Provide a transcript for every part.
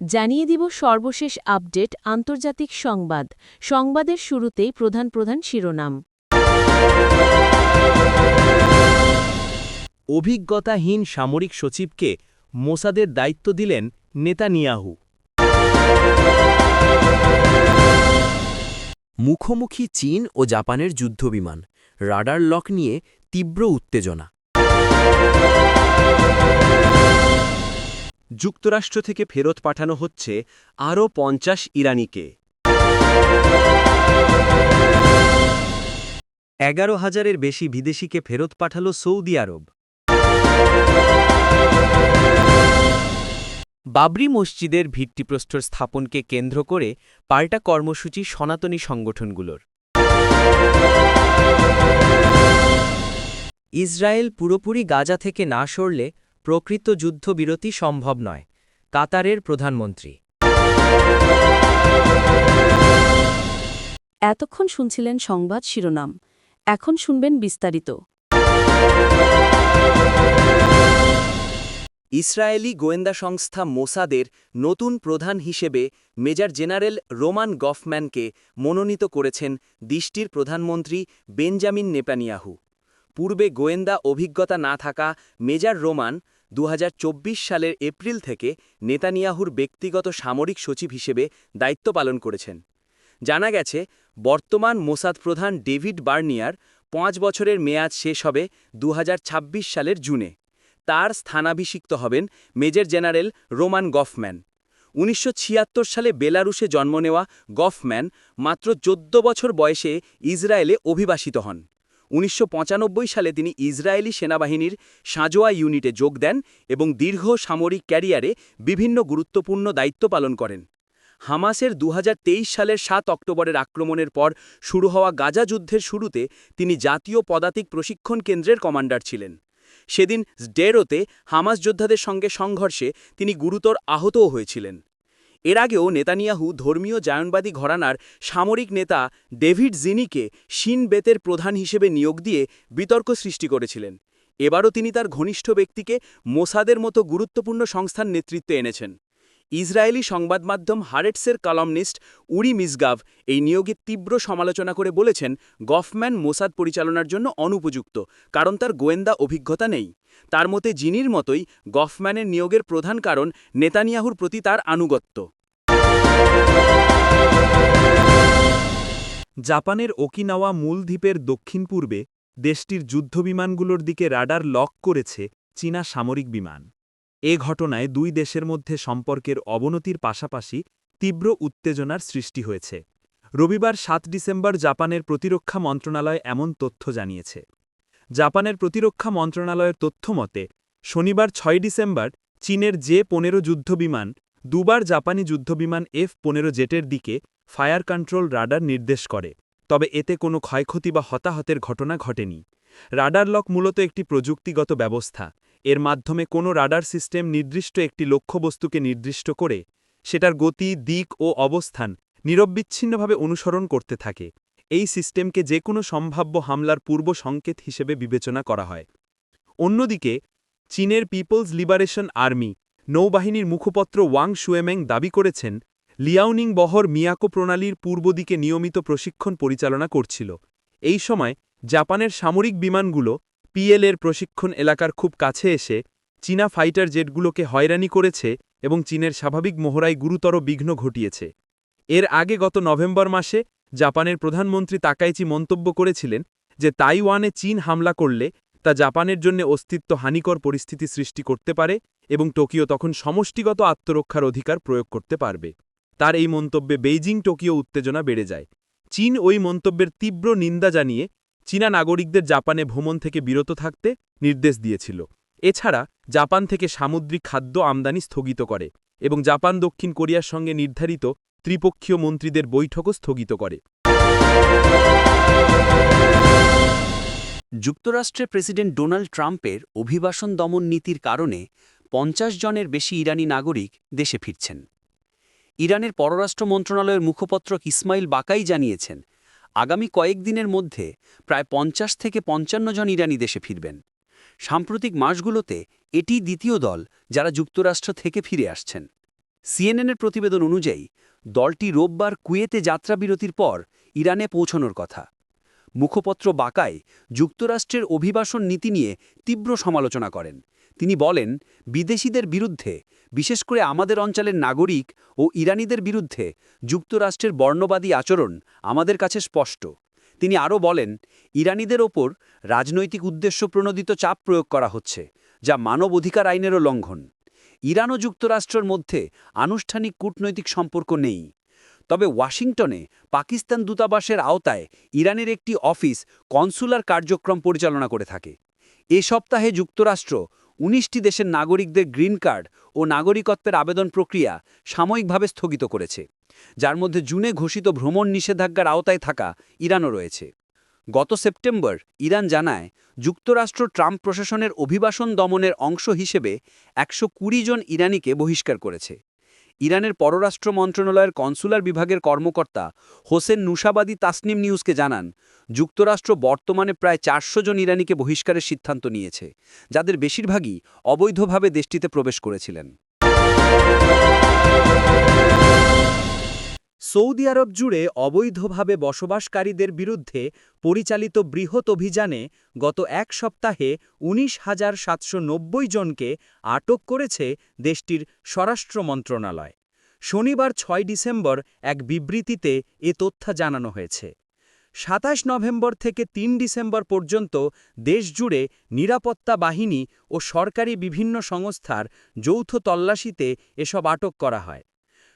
জানিয়ে দিব সর্বশেষ আপডেট আন্তর্জাতিক সংবাদ। সংবাদের শুরুতেই প্রধান প্রধান শিরোনাম। অভিজ্ঞতাহীন সামরিক সচিবকে মোসাদের দায়িত্ব দিলেন নেতানিয়াহু। মুখোমুখি চীন ও জাপানের যুদ্ধবিমান, রাডার লক নিয়ে তীব্র উত্তেজনা। যুক্তরাষ্ট্র থেকে ফেরত পাঠানো হচ্ছে আরও ৫০ ইরানিকে। ১১,০০০-এর বেশি বিদেশিকে ফেরত পাঠাল সৌদি আরব। বাবরি মসজিদের ভিত্তিপ্রস্তর স্থাপনকে কেন্দ্র করে পাল্টা কর্মসূচি সনাতনী সংগঠনগুলোর। ইসরায়েল পুরোপুরি গাজা থেকে না সরলে প্রকৃত যুদ্ধবিরতি সম্ভব নয়, কাতারের প্রধানমন্ত্রী। এতক্ষণ শুনছিলেন সংবাদ শিরোনাম, এখন শুনবেন বিস্তারিত। ইসরায়েলি গোয়েন্দা সংস্থা মোসাদের নতুন প্রধান হিসেবে মেজর জেনারেল রোমান গফম্যানকে মনোনীত করেছেন দেশটির প্রধানমন্ত্রী বেঞ্জামিন নেতানিয়াহু। পূর্বে গোয়েন্দা অভিজ্ঞতা না থাকা মেজর রোমান ২০২৪ সালের এপ্রিল থেকে নেতানিয়াহুর ব্যক্তিগত সামরিক সচিব হিসেবে দায়িত্ব পালন করেছেন। জানা গেছে, বর্তমান মোসাদ প্রধান ডেভিড বার্নিয়ার ৫ বছরের মেয়াদ শেষ হবে ২০২৬ সালের জুনে। তার স্থানাভিষিক্ত হবেন মেজর জেনারেল রোমান গফম্যান। ১৯৭৬ সালে বেলারুশে জন্ম নেওয়া গফম্যান মাত্র ১৪ বছর বয়সে ইসরায়েলে অভিবাসিত হন। ১৯৯৫ সালে তিনি ইসরায়েলি সেনাবাহিনীর সাঁজোয়া ইউনিটে যোগ দেন এবং দীর্ঘ সামরিক ক্যারিয়ারে বিভিন্ন গুরুত্বপূর্ণ দায়িত্ব পালন করেন। হামাসের ২০২৩ সালের ৭ অক্টোবরের আক্রমণের পর শুরু হওয়া গাজা যুদ্ধের শুরুতে তিনি জাতীয় পদাতিক প্রশিক্ষণ কেন্দ্রের কমান্ডার ছিলেন। সেদিন স্ডেরোতে হামাস যোদ্ধাদের সঙ্গে সংঘর্ষে তিনি গুরুতর আহতও হয়েছিলেন। এর আগেও নেতানিয়াহু ধর্মীয় জায়নবাদী ঘরানার সামরিক নেতা ডেভিড জিনিকে শিন বেতের প্রধান হিসেবে নিয়োগ দিয়ে বিতর্ক সৃষ্টি করেছিলেন। এবারও তিনি তার ঘনিষ্ঠ ব্যক্তিকে মোসাদের মতো গুরুত্বপূর্ণ সংস্থার নেতৃত্বে এনেছেন। ইসরায়েলি সংবাদমাধ্যম হারেটসের কলামনিস্ট উরি মিসগাভ এই নিয়োগের তীব্র সমালোচনা করে বলেছেন, গফম্যান মোসাদ পরিচালনার জন্য অনুপযুক্ত, কারণ তার গোয়েন্দা অভিজ্ঞতা নেই। তার মতে জিনির মতোই গফম্যানের নিয়োগের প্রধান কারণ নেতানিয়াহুর প্রতি তার আনুগত্য। জাপানের ওকিনাওয়া মূল দ্বীপের দক্ষিণ পূর্বে দেশটির যুদ্ধবিমানগুলোর দিকে রাডার লক করেছে চীনা সামরিক বিমান। এ ঘটনায় দুই দেশের মধ্যে সম্পর্কের অবনতির পাশাপাশি তীব্র উত্তেজনার সৃষ্টি হয়েছে। রবিবার ৭ ডিসেম্বর জাপানের প্রতিরক্ষা মন্ত্রণালয় এমন তথ্য জানিয়েছে। জাপানের প্রতিরক্ষা মন্ত্রণালয়ের তথ্যমতে শনিবার ৬ ডিসেম্বর চীনের জে-১৫ যুদ্ধবিমান দুবার জাপানি যুদ্ধবিমান F-১৫ জেটের দিকে ফায়ার কন্ট্রোল রাডার নির্দেশ করে, তবে এতে কোনো ক্ষয়ক্ষতি বা হতাহতের ঘটনা ঘটেনি। রাডার লক মূলত একটি প্রযুক্তিগত ব্যবস্থা। এর মাধ্যমে কোনো রাডার সিস্টেম নির্দিষ্ট একটি লক্ষ্যবস্তুকে নির্দিষ্ট করে সেটার গতি, দিক ও অবস্থান নিরবিচ্ছিন্নভাবে অনুসরণ করতে থাকে। এই সিস্টেমকে যে কোনো সম্ভাব্য হামলার পূর্ব সংকেত হিসেবে বিবেচনা করা হয়। অন্যদিকে চীনের পিপলস লিবারেশন আর্মি নৌবাহিনীর মুখপত্র ওয়াং শুয়েমেং দাবি করেছেন, লিয়াওনিং বহর মিয়াকো প্রণালীর পূর্ব দিকে নিয়মিত প্রশিক্ষণ পরিচালনা করছিল। এই সময় জাপানের সামরিক বিমানগুলো পিএল-এর প্রশিক্ষণ এলাকার খুব কাছে এসে চীনা ফাইটার জেটগুলোকে হয়রানি করেছে এবং চীনের স্বাভাবিক মহড়ায় গুরুতর বিঘ্ন ঘটিয়েছে। এর আগে গত নভেম্বর মাসে জাপানের প্রধানমন্ত্রী তাকাইচি মন্তব্য করেছিলেন যে তাইওয়ানে চীন হামলা করলে তা জাপানের জন্য অস্তিত্ব হানিকর পরিস্থিতি সৃষ্টি করতে পারে এবং টোকিও তখন সমষ্টিগত আত্মরক্ষার অধিকার প্রয়োগ করতে পারবে। তার এই মন্তব্যে বেইজিং টোকিও উত্তেজনা বেড়ে যায়। চীন ওই মন্তব্যের তীব্র নিন্দা জানিয়ে চীনা নাগরিকদের জাপানে ভ্রমণ থেকে বিরত থাকতে নির্দেশ দিয়েছিল। এছাড়া জাপান থেকে সামুদ্রিক খাদ্য আমদানি স্থগিত করে এবং জাপান দক্ষিণ কোরিয়ার সঙ্গে নির্ধারিত ত্রিপক্ষীয় মন্ত্রীদের বৈঠকও স্থগিত করে। যুক্তরাষ্ট্রে প্রেসিডেন্ট ডোনাল্ড ট্রাম্পের অভিবাসন দমন নীতির কারণে ৫০ জনের বেশি ইরানি নাগরিক দেশে ফিরছেন। ইরানের পররাষ্ট্র মন্ত্রণালয়ের মুখপত্র ইসমাইল বাকাই জানিয়েছেন, আগামী কয়েকদিনের মধ্যে প্রায় ৫০ থেকে ৫৫ জন ইরানি দেশে ফিরবেন। সাম্প্রতিক মাসগুলোতে এটি দ্বিতীয় দল যারা যুক্তরাষ্ট্র থেকে ফিরে আসছেন। সিএনএনের প্রতিবেদন অনুযায়ী দলটি রোববার কুয়েতে যাত্রাবিরতির পর ইরানে পৌঁছানোর কথা। মুখপত্র বাকায় যুক্তরাষ্ট্রের অভিবাসন নীতি নিয়ে তীব্র সমালোচনা করেন। তিনি বলেন, বিদেশিদের বিরুদ্ধে, বিশেষ করে আমাদের অঞ্চলের নাগরিক ও ইরানিদের বিরুদ্ধে যুক্তরাষ্ট্রের বর্ণবাদী আচরণ আমাদের কাছে স্পষ্ট। তিনি আরও বলেন, ইরানিদের ওপর রাজনৈতিক উদ্দেশ্য প্রণোদিত চাপ প্রয়োগ করা হচ্ছে, যা মানব অধিকার আইনেরও লঙ্ঘন। ইরান ও যুক্তরাষ্ট্রের মধ্যে আনুষ্ঠানিক কূটনৈতিক সম্পর্ক নেই। তবে ওয়াশিংটনে পাকিস্তান দূতাবাসের আওতায় ইরানের একটি অফিস কনসুলার কার্যক্রম পরিচালনা করে থাকে। এ সপ্তাহে যুক্তরাষ্ট্র ১৯টি দেশের নাগরিকদের গ্রিন কার্ড ও নাগরিকত্বের আবেদন প্রক্রিয়া সাময়িকভাবে স্থগিত করেছে, যার মধ্যে জুনে ঘোষিত ভ্রমণ নিষেধাজ্ঞার আওতায় থাকা ইরানও রয়েছে। গত সেপ্টেম্বর ইরান জানায়, যুক্তরাষ্ট্র ট্রাম্প প্রশাসনের অভিবাসন দমনের অংশ হিসেবে ১২০ জন ইরানিকে বহিষ্কার করেছে। ইরানের পররাষ্ট্র মন্ত্রণালয়ের কনসুলার বিভাগের কর্মকর্তা হোসেন নুসাবাদি তাসনিম নিউজকে জানান, যুক্তরাষ্ট্র বর্তমানে প্রায় ৪০০ জন ইরানিকে বহিষ্কারের সিদ্ধান্ত নিয়েছে, যাদের বেশিরভাগই অবৈধভাবে দেশটিতে প্রবেশ করেছিলেন। সৌদি আরব জুড়ে অবৈধভাবে বসবাসকারীদের বিরুদ্ধে পরিচালিত বৃহৎ অভিযানে গত এক সপ্তাহে ১৯,৭৯০ জনকে আটক করেছে দেশটির স্বরাষ্ট্র মন্ত্রণালয়। শনিবার ৬ ডিসেম্বর এক বিবৃতিতে এ তথ্য জানানো হয়েছে। ২৭ নভেম্বর থেকে ৩ ডিসেম্বর পর্যন্ত দেশজুড়ে নিরাপত্তা বাহিনী ও সরকারি বিভিন্ন সংস্থার যৌথ তল্লাশিতে এসব আটক করা হয়।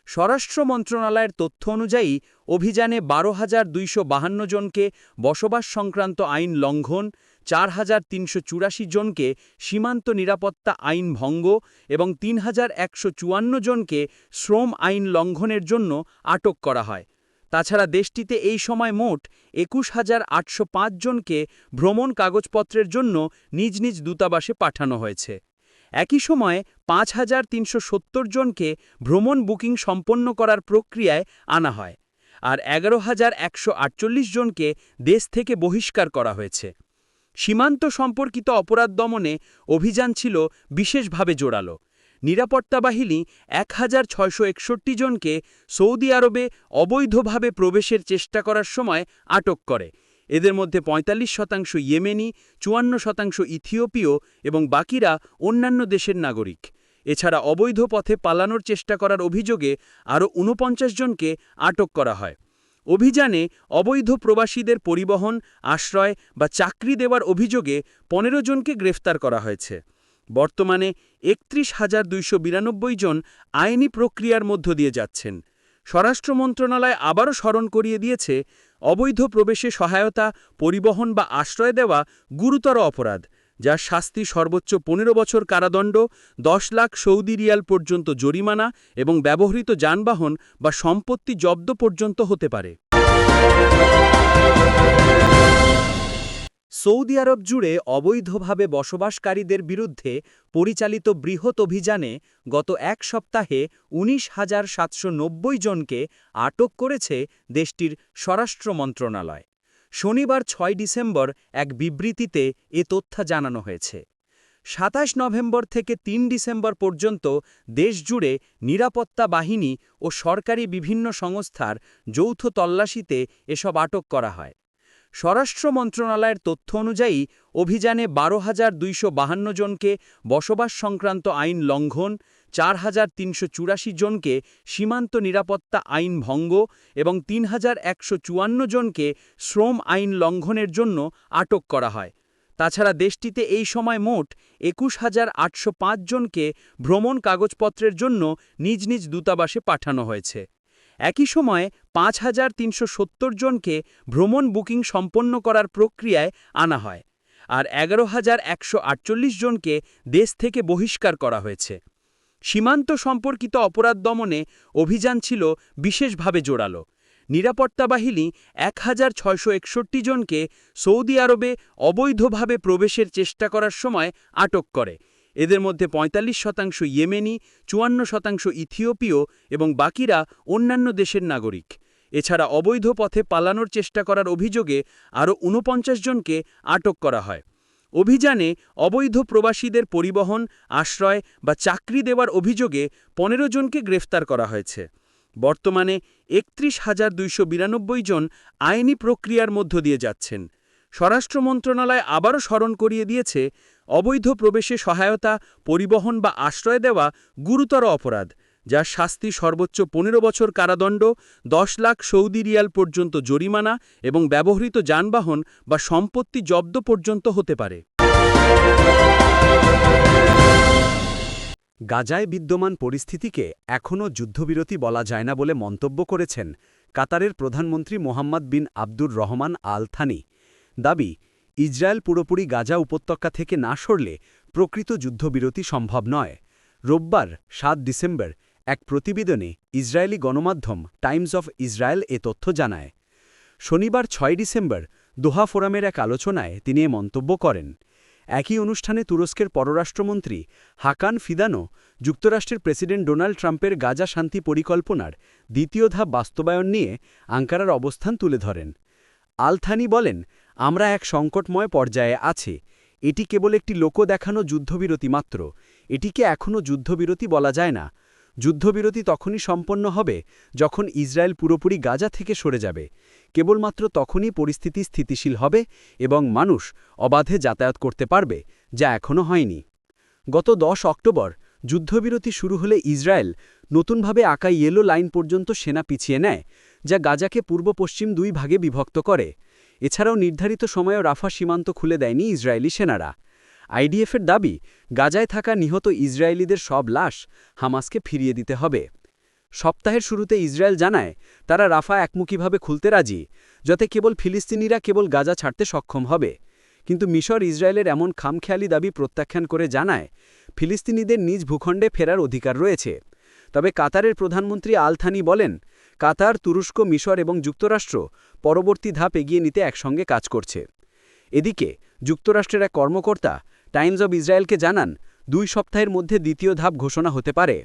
স্বরাষ্ট্র মন্ত্রণালয়ের তথ্য অনুযায়ী অভিযানে ১২,২৫২ জনকে বসবাস সংক্রান্ত আইন লঙ্ঘন, ৪,৩৮৪ জনকে সীমান্ত নিরাপত্তা আইন ভঙ্গ এবং ৩,১৫৪ জনকে শ্রম আইন লঙ্ঘনের জন্য আটক করা হয়। তাছাড়া দেশটিতে এই সময় মোট ২১,৮০৫ জনকে ভ্রমণ কাগজপত্রের জন্য নিজ নিজ দূতাবাসে পাঠানো হয়েছে। একই সময়ে ৫,৩৭০ জনকে ভ্রমণ বুকিং সম্পন্ন করার প্রক্রিয়ায় আনা হয়, আর ১১,১৪৮ জনকে দেশ থেকে বহিষ্কার করা হয়েছে। সীমান্ত সম্পর্কিত অপরাধ দমনে অভিযান ছিল বিশেষভাবে জোরালো। নিরাপত্তা বাহিনী ১,৬৬১ জনকে সৌদি আরবে অবৈধভাবে প্রবেশের চেষ্টা করার সময় আটক করে। এদের মধ্যে ৪৫% ইয়েমেনি, ৫৪% ইথিওপীয় এবং বাকিরা অন্যান্য দেশের নাগরিক। এছাড়া অবৈধ পথে পালানোর চেষ্টা করার অভিযোগে আরও ৪৯ জনকে আটক করা হয়। অভিযানে অবৈধ প্রবাসীদের পরিবহন, আশ্রয় বা চাকরি দেওয়ার অভিযোগে ১৫ জনকে গ্রেফতার করা হয়েছে। বর্তমানে ৩১,২৯২ জন আইনি প্রক্রিয়ার মধ্য দিয়ে যাচ্ছেন। স্বরাষ্ট্র মন্ত্রণালয় আবারও স্মরণ করিয়ে দিয়েছে, অবৈধ প্রবেশে সহায়তা, পরিবহন বা আশ্রয় দেওয়া গুরুতর অপরাধ, যার শাস্তি সর্বোচ্চ ১৫ বছর কারাদণ্ড, ১০ লাখ সৌদি রিয়াল পর্যন্ত জরিমানা এবং ব্যবহৃত যানবাহন বা সম্পত্তি জব্দ পর্যন্ত হতে পারে। সৌদি আরব জুড়ে অবৈধভাবে বসবাসকারীদের বিরুদ্ধে পরিচালিত বৃহৎ অভিযানে গত এক সপ্তাহে ১৯,৭৯০ জনকে আটক করেছে দেশটির স্বরাষ্ট্র মন্ত্রণালয়। শনিবার ৬ ডিসেম্বর এক বিবৃতিতে এ তথ্য জানানো হয়েছে। ২৭ নভেম্বর থেকে ৩ ডিসেম্বর পর্যন্ত দেশজুড়ে নিরাপত্তা বাহিনী ও সরকারি বিভিন্ন সংস্থার যৌথ তল্লাশিতে এসব আটক করা হয়। স্বরাষ্ট্র মন্ত্রণালয়ের তথ্য অনুযায়ী অভিযানে ১২,২৫২ জনকে বসবাস সংক্রান্ত আইন লঙ্ঘন, ৪,৩৮৪ জনকে সীমান্ত নিরাপত্তা আইন ভঙ্গ এবং ৩,১৫৪ জনকে শ্রম আইন লঙ্ঘনের জন্য আটক করা হয়। তাছাড়া দেশটিতে এই সময় মোট ২১,৮০৫ জনকে ভ্রমণ কাগজপত্রের জন্য নিজ নিজ দূতাবাসে পাঠানো হয়েছে। একই সময়ে ৫,৩৭০ জনকে ভ্রমণ বুকিং সম্পন্ন করার প্রক্রিয়ায় আনা হয়, আর ১১,১৪৮ জনকে দেশ থেকে বহিষ্কার করা হয়েছে। সীমান্ত সম্পর্কিত অপরাধ দমনে অভিযান ছিল বিশেষভাবে জোরালো। নিরাপত্তা বাহিনী ১,৬৬১ জনকে সৌদি আরবে অবৈধভাবে প্রবেশের চেষ্টা করার সময় আটক করে। এদের মধ্যে ৪৫% ইয়েমেনি, ৫৪% ইথিওপীয় এবং বাকিরা অন্যান্য দেশের নাগরিক। এছাড়া অবৈধ পথে পালানোর চেষ্টা করার অভিযোগে আরও ৪৯ জনকে আটক করা হয়। অভিযানে অবৈধ প্রবাসীদের পরিবহন, আশ্রয় বা চাকরি দেওয়ার অভিযোগে ১৫ জনকে গ্রেফতার করা হয়েছে। বর্তমানে ৩১,২৯২ জন আইনি প্রক্রিয়ার মধ্য দিয়ে যাচ্ছেন। স্বরাষ্ট্র মন্ত্রণালয় আবারও স্মরণ করিয়ে দিয়েছে, অবৈধ প্রবেশে সহায়তা, পরিবহন বা আশ্রয় দেওয়া গুরুতর অপরাধ, যার শাস্তি সর্বোচ্চ ১৫ বছর কারাদণ্ড, ১০ লাখ সৌদি রিয়াল পর্যন্ত জরিমানা এবং ব্যবহৃত যানবাহন বা সম্পত্তি জব্দ পর্যন্ত হতে পারে। গাজায় বিদ্যমান পরিস্থিতিকে এখনও যুদ্ধবিরতি বলা যায় না বলে মন্তব্য করেছেন কাতারের প্রধানমন্ত্রী মোহাম্মদ বিন আব্দুর রহমান আল থানি। দাবি, ইসরায়েল পুরোপুরি গাজা উপত্যকা থেকে না সরলে প্রকৃত যুদ্ধবিরতি সম্ভব নয়। রোববার ৭ ডিসেম্বর এক প্রতিবেদনে ইসরায়েলি গণমাধ্যম টাইমস অফ ইসরায়েল এ তথ্য জানায়। শনিবার ৬ ডিসেম্বর দোহা ফোরামের এক আলোচনায় তিনি এ মন্তব্য করেন। একই অনুষ্ঠানে তুরস্কের পররাষ্ট্রমন্ত্রী হাকান ফিদানো যুক্তরাষ্ট্রের প্রেসিডেন্ট ডোনাল্ড ট্রাম্পের গাজা শান্তি পরিকল্পনার দ্বিতীয় ধাপ বাস্তবায়ন নিয়ে আঙ্কারার অবস্থান তুলে ধরেন। আল থানি বলেন, আমরা এক সংকটময় পর্যায়ে আছি। এটি কেবল একটি লোক দেখানো যুদ্ধবিরতি মাত্র। এটিকে এখনও যুদ্ধবিরতি বলা যায় না। যুদ্ধবিরতি তখনই সম্পন্ন হবে যখন ইসরায়েল পুরোপুরি গাজা থেকে সরে যাবে। কেবলমাত্র তখনই পরিস্থিতি স্থিতিশীল হবে এবং মানুষ অবাধে যাতায়াত করতে পারবে, যা এখনও হয়নি। গত ১০ অক্টোবর যুদ্ধবিরতি শুরু হলে ইসরায়েল নতুনভাবে আঁকা ইয়েলো লাইন পর্যন্ত সেনা পিছিয়ে নেয়, যা গাজাকে পূর্ব পশ্চিম ২ ভাগে বিভক্ত করে। এছাড়াও নির্ধারিত সময়েও রাফা সীমান্ত খুলে দেয়নি ইসরায়েলি সেনারা। আইডিএফের দাবি, গাজায় থাকা নিহত ইসরায়েলিদের সব লাশ হামাসকে ফিরিয়ে দিতে হবে। সপ্তাহের শুরুতে ইসরায়েল জানায়, তারা রাফা একমুখীভাবে খুলতে রাজি, যাতে কেবল ফিলিস্তিনিরা কেবল গাজা ছাড়তে সক্ষম হবে। কিন্তু মিশর ইসরায়েলের এমন খামখেয়ালি দাবি প্রত্যাখ্যান করে জানায়, ফিলিস্তিনিদের নিজ ভূখণ্ডে ফেরার অধিকার রয়েছে। তবে কাতারের প্রধানমন্ত্রী আল থানি বলেন, কাতার, তুরস্ক, মিশর এবং যুক্তরাষ্ট্র পরবর্তী ধাপ এগিয়ে নিতে একসঙ্গে কাজ করছে। এদিকে যুক্তরাষ্ট্রের এক কর্মকর্তা টাইমস অব ইসরায়েলকে জানান, ২ সপ্তাহের মধ্যে দ্বিতীয় ধাপ ঘোষণা হতে পারে।